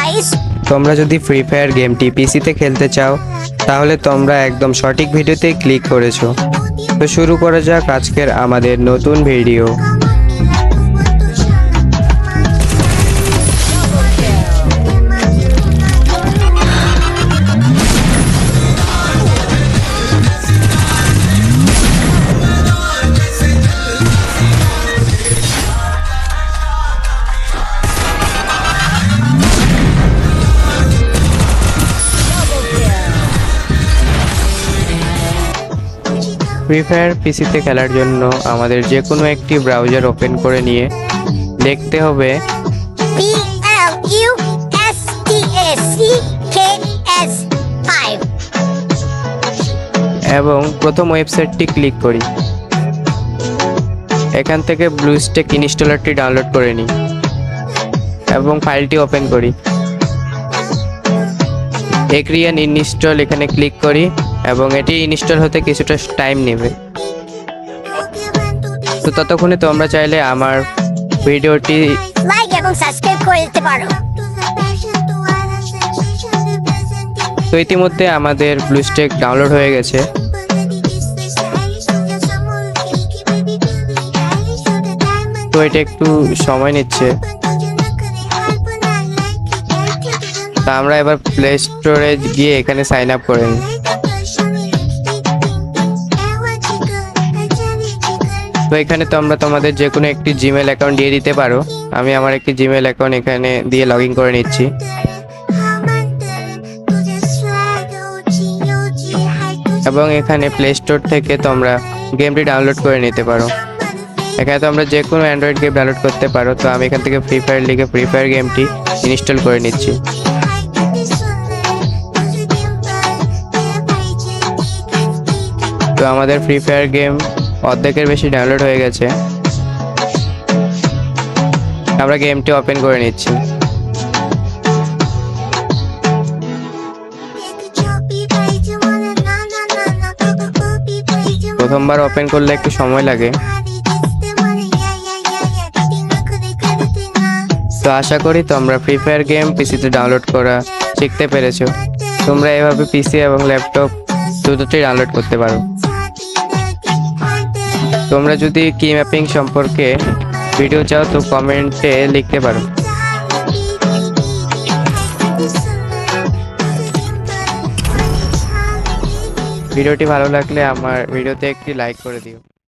guys. তোমরা যদি free fire গেমটি পিসিতে খেলতে চাও তাহলে তোমরা একদম সঠিক ভিডিওতে ক্লিক করেছো। তো শুরু করা যাক আজকের আমাদের নতুন ভিডিও। ফ্রি ফায়ার পিসিতে খেলার জন্য আমাদের যে কোনো একটি ব্রাউজার ওপেন করে নিয়ে দেখতে হবে PLUSTACKS 5 এবং প্রথম ওয়েবসাইটটি ক্লিক করি। এখান থেকে ব্লুস্টেক ইনস্টলারটি ডাউনলোড করে নিই এবং ফাইলটি ওপেন করি। এক্রিয়ান ইনস্টল এখানে ক্লিক করি এবং এটি ইনস্টল হতে কিছুটা টাইম নেবে। তো ততক্ষণে তোমরা চাইলে আমার ভিডিওটি লাইক এবং সাবস্ক্রাইব করে দিতে পারো। তো ইতিমধ্যে আমাদের ব্লুস্টেক ডাউনলোড হয়ে গেছে। তো এটা একটু সময় নিচ্ছে। তা আমরা এবার প্লে স্টোরে গিয়ে এখানে সাইন আপ করে নিই। তো এখানে তোমরা তোমাদের যে কোনো একটি জিমেল অ্যাকাউন্ট দিয়ে দিতে পারো। আমি আমার একটি জিমেল অ্যাকাউন্ট এখানে দিয়ে লগ ইন করে নিচ্ছি। এবং এখানে প্লে স্টোর থেকে তোমরা গেমটি ডাউনলোড করে নিতে পারো। এখানে তোমরা যে কোনো অ্যান্ড্রয়েড গেম ডাউনলোড করতে পারো। তো আমি এখান থেকে ফ্রি ফায়ার লিগে ফ্রি ফায়ার গেমটি ইনস্টল করে নিচ্ছি। তো আমাদের ফ্রি ফায়ার গেম অর্ধেকের বেশি ডাউনলোড হয়ে গেছে। আমরা গেমটি ওপেন করে নিচ্ছি। প্রথমবার ওপেন করলে একটু সময় লাগে। তো আশা করি তোমরা ফ্রি ফায়ার গেম পিসিতে ডাউনলোড করা শিখতে পেরেছো। তোমরা এভাবে পিসি এবং ল্যাপটপ দুটোতেই ডাউনলোড করতে পারো। তোমরা যদি কি ম্যাপিং সম্পর্কে ভিডিও চাও তো কমেন্টে লিখতে পারো। ভিডিওটি ভালো লাগলে আমার ভিডিওতে একটি লাইক করে দিও।